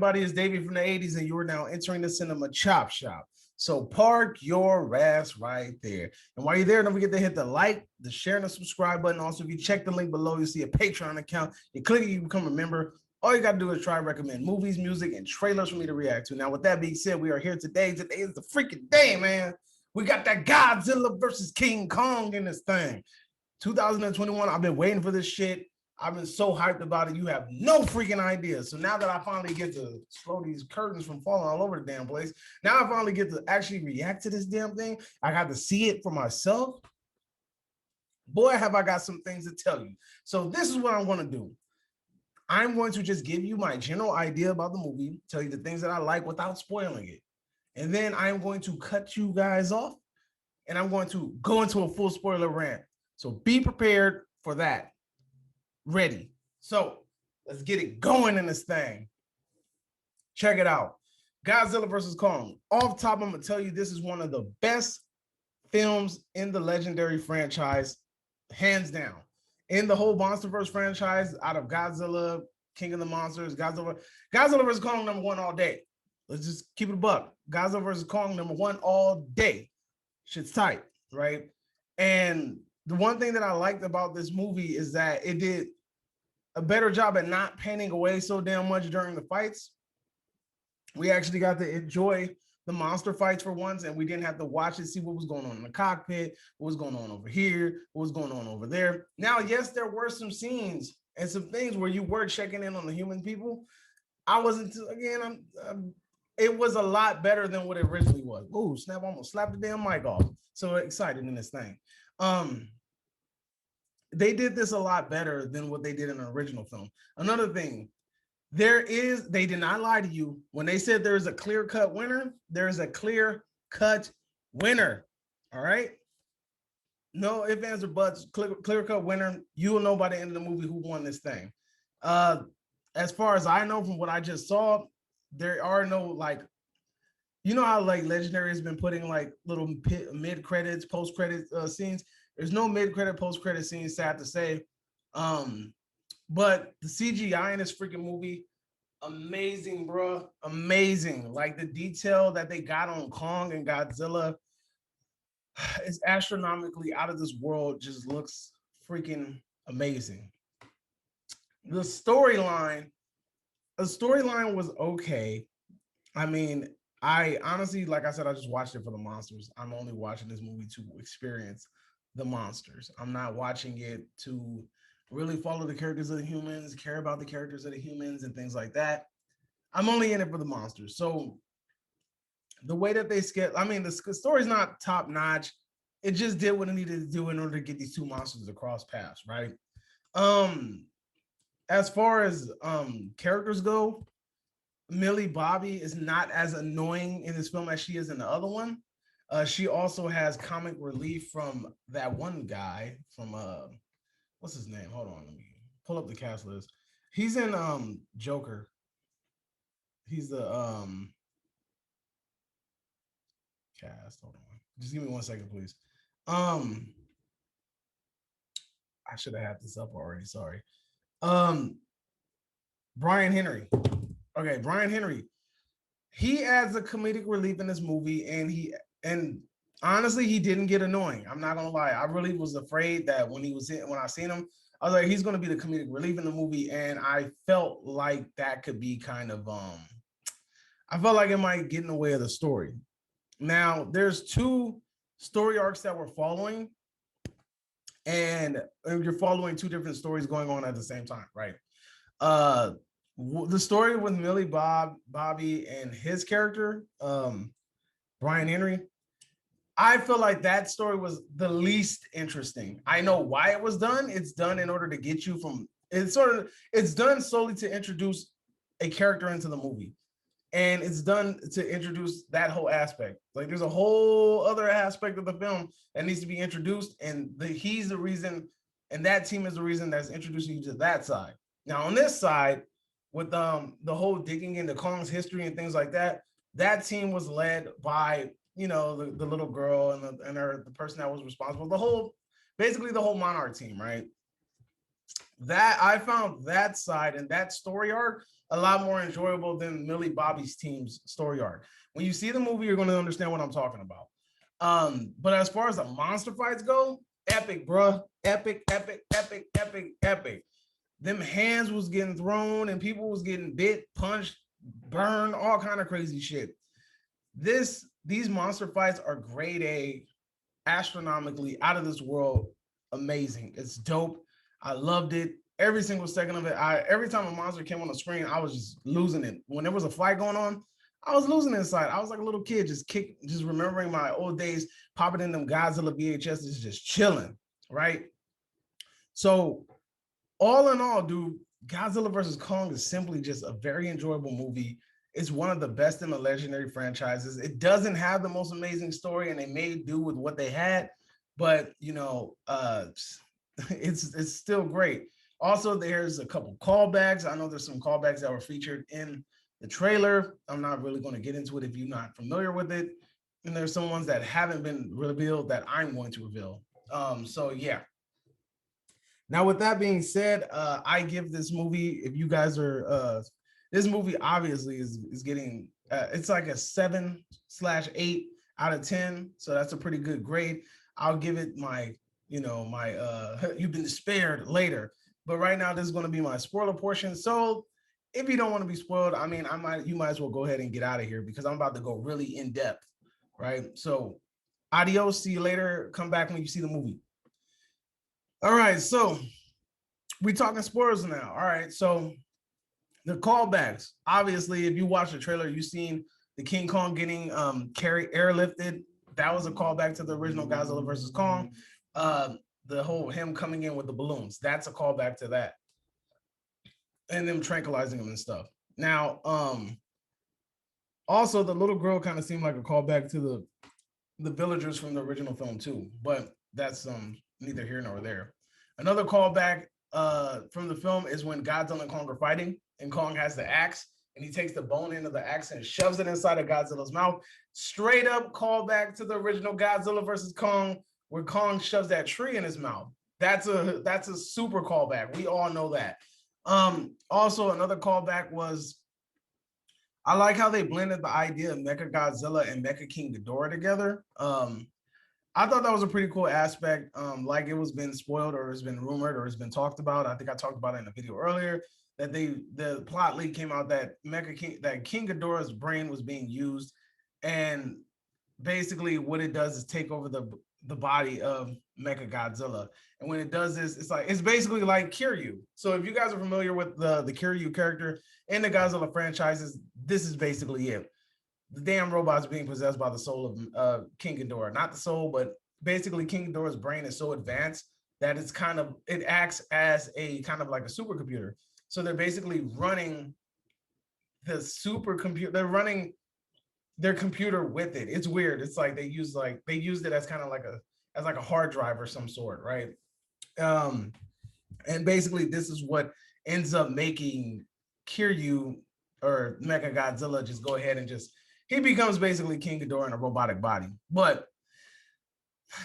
everybody? It's Davey from the 80s, and you are now entering the cinema chop shop. So park your ass right there. And while you're there, don't forget to hit the like, the share, and the subscribe button. Also, if you check the link below, you see a Patreon account. You click it, you become a member. All you got to do is try to recommend movies, music, and trailers for me to react to. Now, with that being said, we are here today. Today is the freaking day, man. We got that Godzilla versus King Kong in this thing. 2021, I've been waiting for this shit. I've been so hyped about it. You have no freaking idea. So now that I finally get to slow these curtains from falling all over the damn place, now I finally get to actually react to this damn thing. I got to see it for myself. Boy, have I got some things to tell you. So this is what I'm going to do. I'm going to just give you my general idea about the movie, tell you the things that I like without spoiling it. And then I'm going to cut you guys off, and I'm going to go into a full spoiler rant. So be prepared for that. Ready. So let's get it going in this thing. Check it out. Godzilla versus Kong. Off top, I'm going to tell you this is one of the best films in the legendary franchise, hands down. In the whole MonsterVerse franchise, out of Godzilla, King of the Monsters, Godzilla versus Kong, number one all day. Let's just keep it a buck. Godzilla versus Kong, number one all day. Shit's tight, right? And the one thing that I liked about this movie is that it did a better job at not panning away so damn much during the fights. We actually got to enjoy the monster fights for once, and we didn't have to watch it, see what was going on in the cockpit, what was going on over here, what was going on over there. Now, yes, there were some scenes and some things where you were checking in on the human people. I wasn't, again, it was a lot better than what it originally was. Ooh, snap, almost slapped the damn mic off. So excited in this thing. They did this a lot better than what they did in the original film. Another thing, they did not lie to you. When they said there's a clear-cut winner, there's a clear-cut winner. All right? No ifs, ands, or buts, clear-cut winner. You will know by the end of the movie who won this thing. As far as I know from what I just saw, there are no, like, you know how like Legendary has been putting like little mid-credits, post-credit scenes? There's no mid-credit, post-credit scenes, sad to say. But the CGI in this freaking movie, amazing, bro. Amazing. Like the detail that they got on Kong and Godzilla is astronomically out of this world. Just looks freaking amazing. The storyline was okay. I mean, I honestly, like I said, I just watched it for the monsters. I'm only watching this movie to experience the monsters. I'm not watching it to really follow the characters of the humans, care about the characters of the humans and things like that. I'm only in it for the monsters. So the way that they I mean, the story's not top notch. It just did what it needed to do in order to get these two monsters to cross paths, right? As far as characters go, Millie Bobby is not as annoying in this film as she is in the other one. She also has comic relief from that one guy from what's his name? Hold on, let me pull up the cast list. He's in Joker. He's the cast. Hold on. Just give me 1 second, please. I should have had this up already. Sorry. Brian Henry. Okay, Brian Henry. He adds a comedic relief in this movie, and honestly, he didn't get annoying. I'm not gonna lie. I really was afraid that when I seen him, I was like, he's gonna be the comedic relief in the movie, and I felt like that could be kind of I felt like it might get in the way of the story. Now, there's two story arcs that we're following, and you're following two different stories going on at the same time, right? The story with Millie Bobby and his character, Brian Henry, I feel like that story was the least interesting. I know why it was done. It's done in order to get you from, it's done solely to introduce a character into the movie. And it's done to introduce that whole aspect. Like there's a whole other aspect of the film that needs to be introduced. And he's the reason, and that team is the reason that's introducing you to that side. Now on this side, with the whole digging into Kong's history and things like that, that team was led by, you know, the little girl and the person that was responsible, basically the whole Monarch team, right? That I found that side and that story arc a lot more enjoyable than Millie Bobby's team's story arc. When you see the movie, you're going to understand what I'm talking about. But as far as the monster fights go, epic, bruh. Epic, epic, epic, epic, epic. Them hands was getting thrown and people was getting bit, punched, burned, all kind of crazy shit. These monster fights are grade A, astronomically out of this world, amazing. It's dope. I loved it. Every single second of it. Every time a monster came on the screen, I was just losing it. When there was a fight going on, I was losing inside. I was like a little kid, just remembering my old days, popping in them Godzilla VHSs, just chilling, right? So, all in all, dude, Godzilla versus Kong is simply just a very enjoyable movie. It's one of the best in the legendary franchises. It doesn't have the most amazing story, and they made do with what they had, but it's still great. Also, there's a couple callbacks. I know there's some callbacks that were featured in the trailer. I'm not really going to get into it if you're not familiar with it. And there's some ones that haven't been revealed that I'm going to reveal. So yeah. Now, with that being said, I give this movie, if you guys are, this movie obviously is getting, it's like a 7/8 out of 10. So that's a pretty good grade. I'll give it my, you've been spared later. But right now, this is going to be my spoiler portion. So if you don't want to be spoiled, I mean, you might as well go ahead and get out of here because I'm about to go really in depth, right? So adios, see you later. Come back when you see the movie. All right, so we talking spoilers now. All right, so the callbacks. Obviously, if you watch the trailer, you've seen the King Kong getting airlifted. That was a callback to the original Godzilla versus Kong. The whole him coming in with the balloons. That's a callback to that. And them tranquilizing him and stuff. Now, also the little girl kind of seemed like a callback to the villagers from the original film too, but that's neither here nor there. Another callback from the film is when Godzilla and Kong are fighting, and Kong has the axe, and he takes the bone end of the axe and shoves it inside of Godzilla's mouth. Straight up callback to the original Godzilla versus Kong, where Kong shoves that tree in his mouth. That's a super callback. We all know that. Also, another callback was I like how they blended the idea of Mecha Godzilla and Mecha King Ghidorah together. I thought that was a pretty cool aspect. Like it was been spoiled or it's been rumored or it's been talked about. I think I talked about it in a video earlier that the plot leak came out that King Ghidorah's brain was being used, and basically what it does is take over the body of Mecha Godzilla. And when it does this, it's basically like Kiryu. So if you guys are familiar with the Kiryu character in the Godzilla franchises, this is basically it. The damn robot's being possessed by the soul of King Ghidorah. Not the soul, but basically King Ghidorah's brain is so advanced that it acts as a kind of like a supercomputer. So they're basically running the supercomputer. They're running their computer with it. It's weird. It's like they used it as kind of like a hard drive or some sort, right? And basically this is what ends up making Kiryu or Mecha Godzilla just go ahead and he becomes basically King Ghidorah in a robotic body. But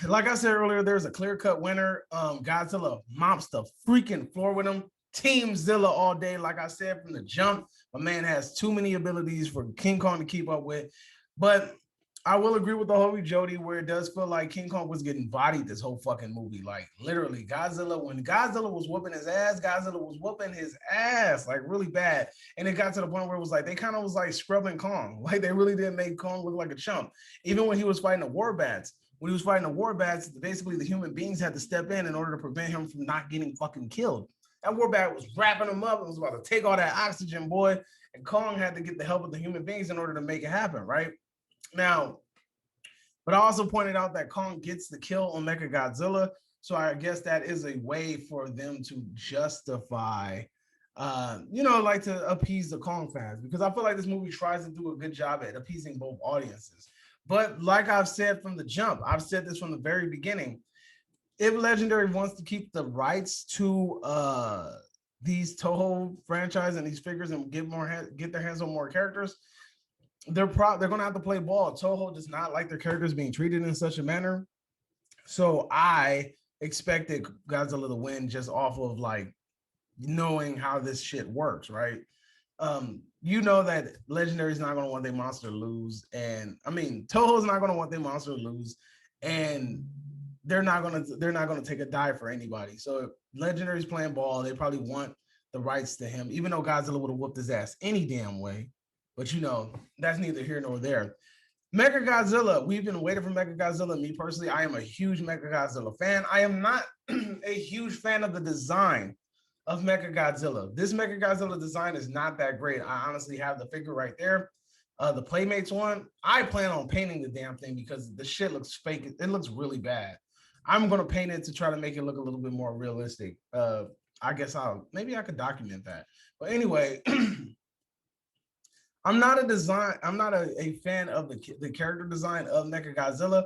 like I said earlier, there's a clear-cut winner. Godzilla mops the freaking floor with him. Team Zilla all day. Like I said from the jump, my man has too many abilities for King Kong to keep up with. But I will agree with the Holy Jody where it does feel like King Kong was getting bodied this whole fucking movie. Like literally, when Godzilla was whooping his ass, Godzilla was whooping his ass like really bad. And it got to the point where it was like they kind of was like scrubbing Kong. Like they really didn't make Kong look like a chump. Even when he was fighting the war bats. When he was fighting the war bats, basically the human beings had to step in order to prevent him from not getting fucking killed. That war bat was wrapping him up and was about to take all that oxygen, boy. And Kong had to get the help of the human beings in order to make it happen, right? Now, but I also pointed out that Kong gets the kill on Mecha Godzilla. So I guess that is a way for them to justify, like to appease the Kong fans. Because I feel like this movie tries to do a good job at appeasing both audiences. But like I've said from the jump, I've said this from the very beginning, if Legendary wants to keep the rights to these Toho franchise and these figures and get their hands on more characters, they're going to have to play ball. Toho does not like their characters being treated in such a manner. So I expected Godzilla to win just off of like knowing how this shit works, right? You know that Legendary's not gonna want their monster to lose, and I mean Toho's not gonna want their monster to lose, and they're not gonna take a dive for anybody. So if Legendary's playing ball, they probably want the rights to him, even though Godzilla would have whooped his ass any damn way. But that's neither here nor there. Mecha Godzilla, we've been waiting for Mecha Godzilla. Me personally, I am a huge Mecha Godzilla fan. I am not a huge fan of the design of Mecha Godzilla. This Mecha Godzilla design is not that great. I honestly have the figure right there. The Playmates one, I plan on painting the damn thing because the shit looks fake. It looks really bad. I'm gonna paint it to try to make it look a little bit more realistic. I guess maybe I could document that. But anyway, I'm not a fan of the character design of Mecha Godzilla.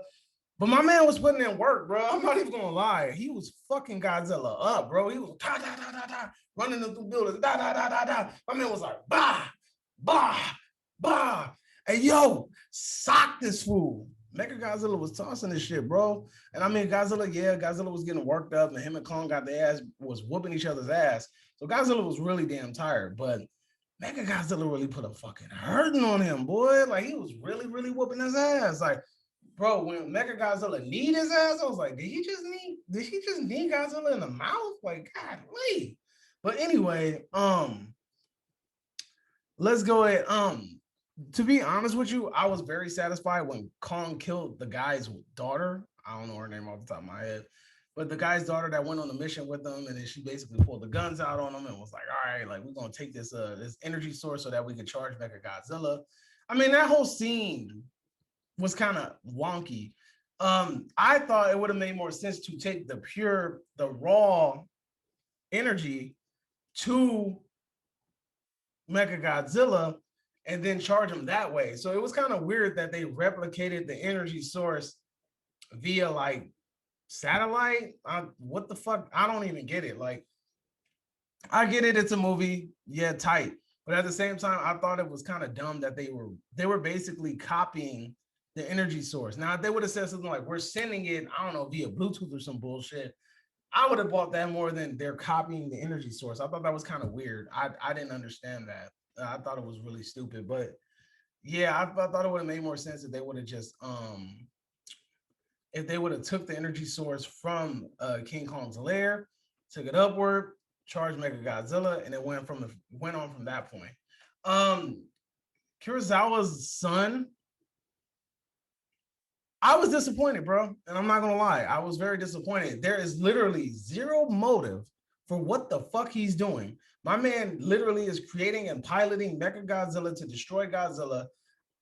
But my man was putting in work, bro. I'm not even gonna lie. He was fucking Godzilla up, bro. He was da da da da da running through buildings, da da da da da. My man was like, bah, bah, bah. Hey, yo, sock this fool. Mecha Godzilla was tossing this shit, bro. And I mean, Godzilla was getting worked up, and him and Kong was whooping each other's ass. So Godzilla was really damn tired, but Mecha Godzilla really put a fucking hurting on him, boy. Like he was really, really whooping his ass. Like, bro, when Mecha Godzilla need his ass, I was like, did he just need Godzilla in the mouth? Like, God, wait. But anyway, let's go ahead. To be honest with you, I was very satisfied when Kong killed the guy's daughter. I don't know her name off the top of my head, but the guy's daughter that went on the mission with them, and then she basically pulled the guns out on him and was like, all right, like we're gonna take this energy source so that we can charge Mecha Godzilla. I mean, that whole scene was kind of wonky. I thought it would have made more sense to take the raw energy to Mecha Godzilla and then charge him that way. So it was kind of weird that they replicated the energy source via like satellite. What the fuck? I don't even get it. Like, I get it. It's a movie. Yeah, tight. But at the same time, I thought it was kind of dumb that they were basically copying the energy source. Now, if they would have said something like, we're sending it, I don't know, via Bluetooth or some bullshit, I would have bought that more than they're copying the energy source. I thought that was kind of weird. I didn't understand that. I thought it was really stupid. But yeah, I thought it would have made more sense if they would have just if they would have took the energy source from King Kong's lair, took it upward, charged Mega Godzilla, and it went on from that point. Kurosawa's son, I was disappointed, bro. And I'm not gonna lie, I was very disappointed. There is literally zero motive for what the fuck he's doing. My man literally is creating and piloting Mecha Godzilla to destroy Godzilla.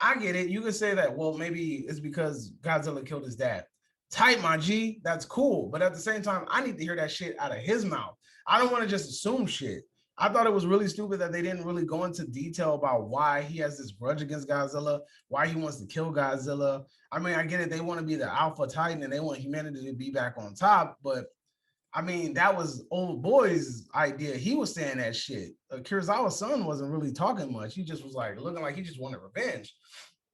I get it. You could say that, well, maybe it's because Godzilla killed his dad. Tight, my G, that's cool. But at the same time, I need to hear that shit out of his mouth. I don't want to just assume shit. I thought it was really stupid that they didn't really go into detail about why he has this grudge against Godzilla, why he wants to kill Godzilla. I mean, I get it. They want to be the alpha titan and they want humanity to be back on top. But I mean, that was old boy's idea. He was saying that shit. Kurosawa's son wasn't really talking much. He just was like looking like he just wanted revenge.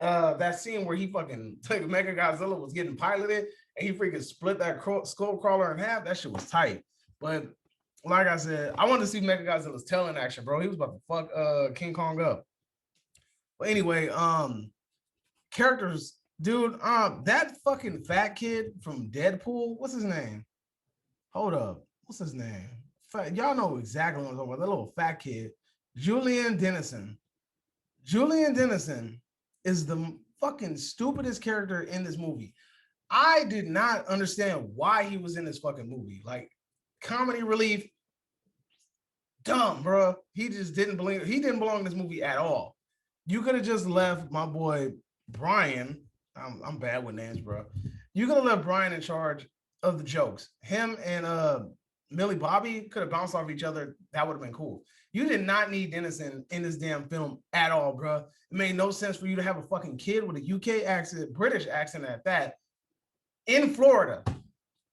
That scene where he fucking like Mega Godzilla was getting piloted and he freaking split that skull crawler in half. That shit was tight. But like I said, I wanted to see Mega Godzilla's tail in action, bro. He was about to fuck King Kong up. But anyway, characters, dude. That fucking fat kid from Deadpool. What's his name? Hold up. What's his name? Y'all know exactly what I'm talking about. That little fat kid, Julian Dennison. Julian Dennison is the fucking stupidest character in this movie. I did not understand why he was in this fucking movie. Like, comedy relief, dumb, bro. He just didn't believe he didn't belong in this movie at all. You could have just left my boy Brian. I'm bad with names, bro. You could have left Brian in charge of the jokes. Him and Millie Bobby could have bounced off each other. That would have been cool. You did not need Dennison in this damn film at all, bro. It made no sense for you to have a fucking kid with a UK accent, British accent at that, in Florida.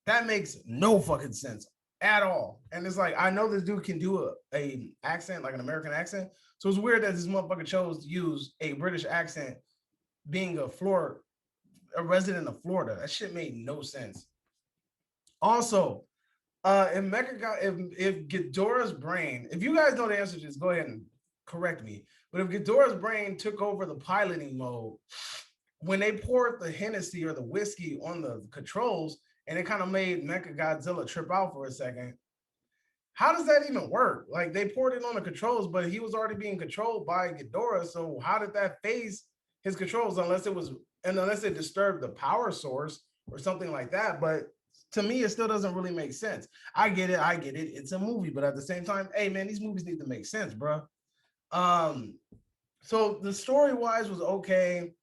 That makes no fucking sense at all. And it's like, I know this dude can do a accent, like an American accent. So it's weird that this motherfucker chose to use a British accent being a resident of Florida. That shit made no sense. Also, If Ghidorah's brain, if you guys know the answer to this, go ahead and correct me. But if Ghidorah's brain took over the piloting mode, when they poured the Hennessy or the whiskey on the controls, and it kind of made Mechagodzilla trip out for a second, how does that even work? Like they poured it on the controls, but he was already being controlled by Ghidorah. So how did that phase his controls? Unless it disturbed the power source or something like that. But to me, it still doesn't really make sense. I get it. It's a movie, but at the same time, hey man, these movies need to make sense, bro. So the story wise was okay.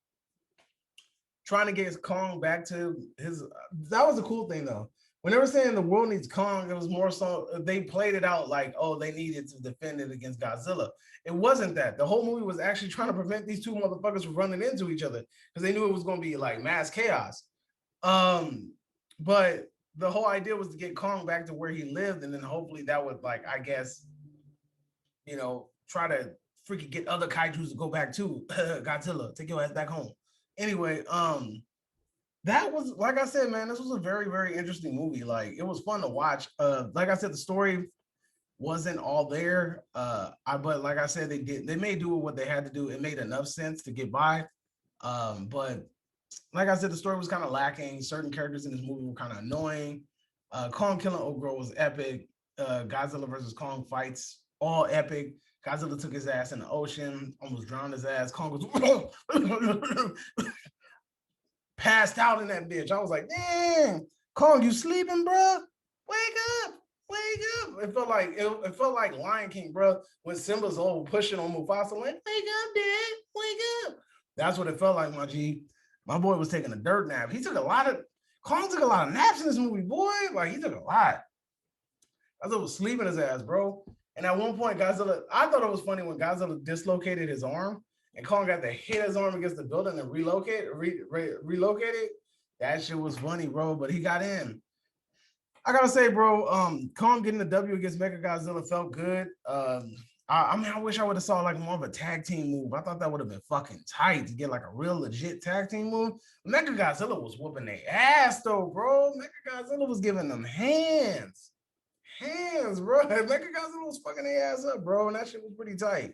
Trying to get Kong back to his, that was a cool thing though. When they were saying the world needs Kong, it was more so they played it out like, oh, they needed to defend it against Godzilla. It wasn't that. The whole movie was actually trying to prevent these two motherfuckers from running into each other because they knew it was going to be like mass chaos. But the whole idea was to get Kong back to where he lived, and then hopefully that would, like, I guess, try to freaking get other kaijus to go back to Godzilla, take your ass back home. Anyway, that was, like I said, man, this was a very, very interesting movie. Like, it was fun to watch. Like I said, the story wasn't all there. But like I said, they may do what they had to do. It made enough sense to get by. But like I said, the story was kind of lacking. Certain characters in this movie were kind of annoying. Kong killing Ogro was epic. Godzilla versus Kong fights, all epic. Godzilla took his ass in the ocean, almost drowned his ass. Kong was passed out in that bitch. I was like, damn, Kong, you sleeping, bro? Wake up, wake up. It felt like Lion King, bro, when Simba's all pushing on Mufasa, like, wake up, dad, wake up. That's what it felt like, my G. My boy was taking a dirt nap. Kong took a lot of naps in this movie, boy. Like, he took a lot. Godzilla was sleeping his ass, bro. And at one point, I thought it was funny when Godzilla dislocated his arm and Kong got to hit his arm against the building and relocate it. That shit was funny, bro. But he got in. I gotta say, bro, Kong getting the W against Mechagodzilla felt good. I wish I would have saw like more of a tag team move. I thought that would have been fucking tight to get like a real legit tag team move. Mechagodzilla was whooping their ass though, bro. Mechagodzilla was giving them hands, bro. Mechagodzilla was fucking their ass up, bro, and that shit was pretty tight.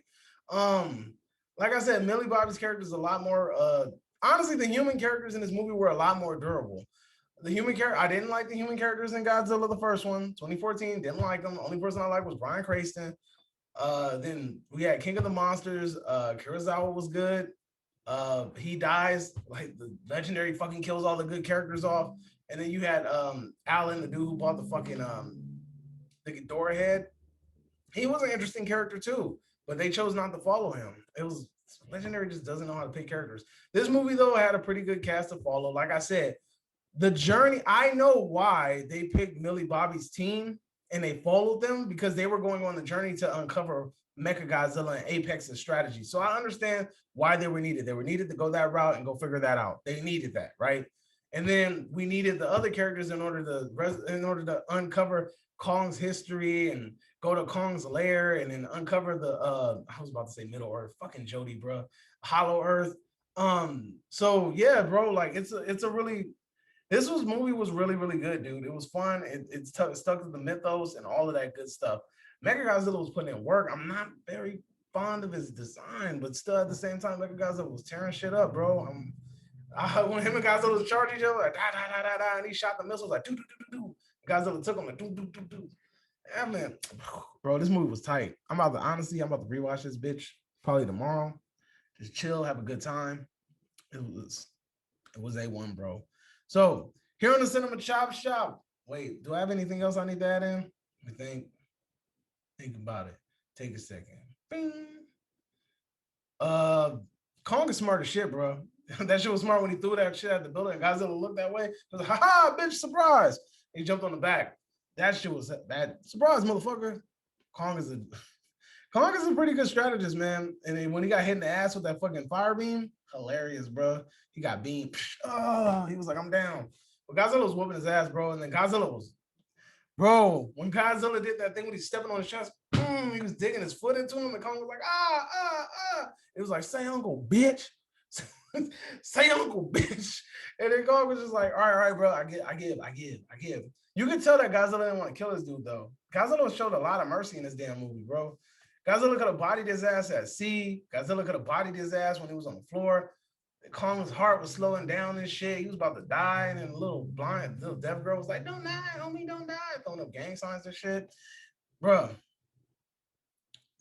Like I said, Millie Bobby's character is a lot more. Honestly, the human characters in this movie were a lot more durable. I didn't like the human characters in Godzilla, the first one, 2014. Didn't like them. The only person I liked was Bryan Cranston. Then we had King of the Monsters. Kurosawa was good. He dies, like the legendary fucking kills all the good characters off. And then you had Alan, the dude who bought the fucking the Ghidorah head. He was an interesting character too, but they chose not to follow him. It was Legendary just doesn't know how to pick characters. This movie though had a pretty good cast to follow. Like I said, the journey, I know why they picked Millie Bobby's team and they followed them because they were going on the journey to uncover Mechagodzilla and Apex's strategy. So I understand why they were needed. They were needed to go that route and go figure that out. They needed that, right? And then we needed the other characters in order to uncover Kong's history and go to Kong's lair and then uncover the I was about to say Middle Earth, fucking Jody, bro, Hollow Earth. So yeah, bro, like this movie was really, really good, dude. It was fun. It stuck to the mythos and all of that good stuff. Mechagodzilla was putting in work. I'm not very fond of his design, but still at the same time, Mechagodzilla was tearing shit up, bro. When him and Godzilla was charging each other, like da da da da da, and he shot the missiles like do do do do do. Godzilla took him like do do do do. Yeah, man, bro, this movie was tight. I'm about to rewatch this bitch probably tomorrow. Just chill, have a good time. It was A1, bro. So here on the Cinema Chop Shop. Wait, do I have anything else I need to add in? Let me think about it. Take a second. Bing. Kong is smart as shit, bro. That shit was smart when he threw that shit at the building and Godzilla looked that way. It was like, ha, bitch, surprise. He jumped on the back. That shit was bad. Surprise, motherfucker. Kong is a pretty good strategist, man. And then when he got hit in the ass with that fucking fire beam, hilarious, bro. He got beamed. Oh, he was like, I'm down. But Godzilla was whooping his ass, bro. And then when Godzilla did that thing when he's stepping on his chest, he was digging his foot into him. And Kong was like, ah. It was like, say uncle, bitch. Say uncle, bitch. And then Kong was just like, all right, bro, I give. You can tell that Godzilla didn't want to kill this dude, though. Godzilla showed a lot of mercy in this damn movie, bro. Godzilla could have bodied his ass at sea. Godzilla could have bodied his ass when he was on the floor. Kong's heart was slowing down and shit. He was about to die, and then the little deaf girl was like, "Don't die, homie, don't die," throwing up gang signs and shit. Bro,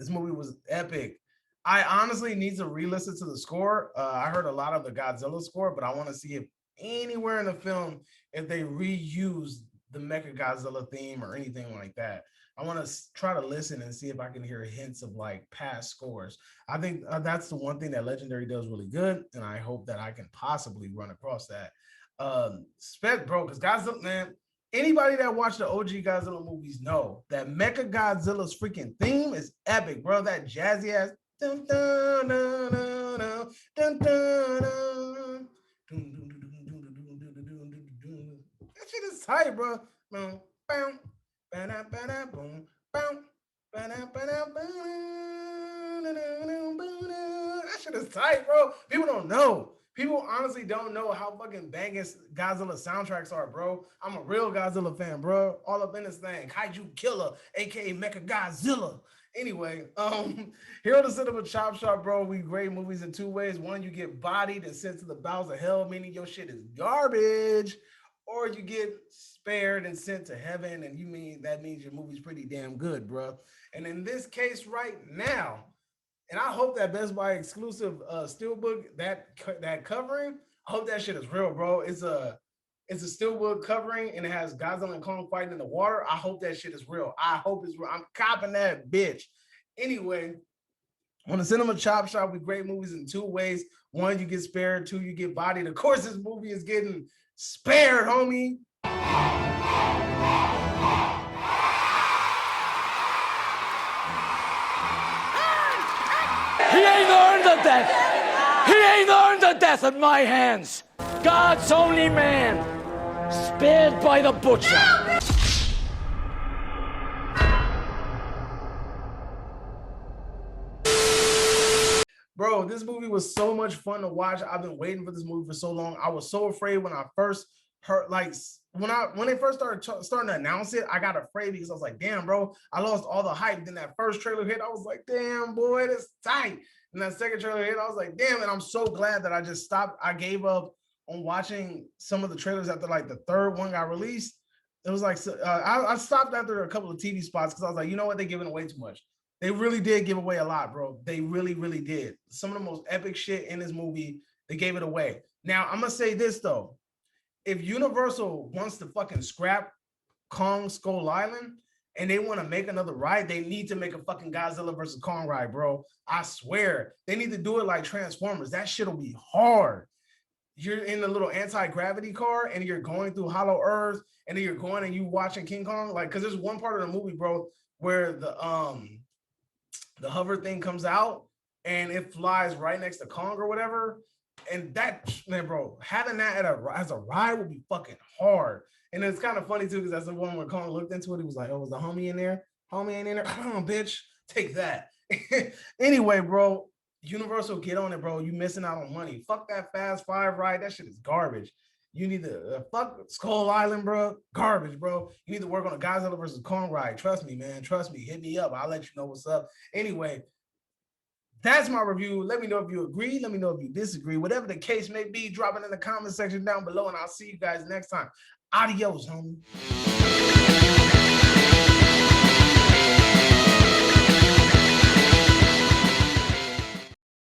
this movie was epic. I honestly need to re-listen to the score. I heard a lot of the Godzilla score, but I want to see if anywhere in the film if they reused the Mecha Godzilla theme or anything like that. I want to try to listen and see if I can hear hints of like past scores. I think that's the one thing that Legendary does really good, and I hope that I can possibly run across that. Bro, because Godzilla, man, anybody that watched the OG Godzilla movies know that Mecha Godzilla's freaking theme is epic, bro. That jazzy ass. Dun, dun, dun, dun, dun, dun, dun, dun. That shit is tight, bro. Boom, boom. That shit is tight, bro. People don't know. People honestly don't know how fucking banging Godzilla soundtracks are, bro. I'm a real Godzilla fan, bro. All up in this thing. Kaiju Killer, aka Mecha Godzilla. Anyway, Hero to Cinema Chop Shop, bro. We grade movies in two ways. One, you get bodied and sent to the bowels of hell, meaning your shit is garbage. Or you get spared and sent to heaven, and that means your movie's pretty damn good, bro. And in this case right now, and I hope that Best Buy exclusive steelbook, that covering, I hope that shit is real, bro. It's a steelbook covering, and it has Godzilla and Kong fighting in the water. I hope that shit is real. I hope it's real. I'm copping that bitch. Anyway, on the Cinema Chop Shop, we grade movies in two ways. One, you get spared. Two, you get bodied. Of course, this movie is getting spared, homie. He ain't earned the death. He ain't earned the death at my hands. God's only man, spared by the butcher. Bro, this movie was so much fun to watch. I've been waiting for this movie for so long. I was so afraid when I first heard, like, when they first starting to announce it, I got afraid because I was like, damn, bro, I lost all the hype. Then that first trailer hit, I was like, damn, boy, that's tight. And that second trailer hit, I was like, damn, and I'm so glad that I just stopped. I gave up on watching some of the trailers after like the third one got released. It was like, I stopped after a couple of TV spots because I was like, you know what, they're giving away too much. They really did give away a lot, bro. They really, really did. Some of the most epic shit in this movie, they gave it away. Now, I'm going to say this, though. If Universal wants to fucking scrap Kong Skull Island and they want to make another ride, they need to make a fucking Godzilla versus Kong ride, bro. I swear. They need to do it like Transformers. That shit will be hard. You're in the little anti-gravity car and you're going through Hollow Earth and then you're going and you watching King Kong. Like, because there's one part of the movie, bro, where the hover thing comes out and it flies right next to Kong or whatever. And that, man, bro, having that as a ride would be fucking hard. And it's kind of funny too, because that's the one where Kong looked into it. He was like, oh, was the homie in there? Homie ain't in there? Come on, bitch. Take that. Anyway, bro, Universal, get on it, bro. You missing out on money. Fuck that Fast Five ride. That shit is garbage. You need to fuck Skull Island, bro. Garbage, bro. You need to work on a Godzilla versus Kong ride. Trust me, man. Trust me. Hit me up. I'll let you know what's up. Anyway, that's my review. Let me know if you agree. Let me know if you disagree. Whatever the case may be, drop it in the comment section down below, and I'll see you guys next time. Adios, homie.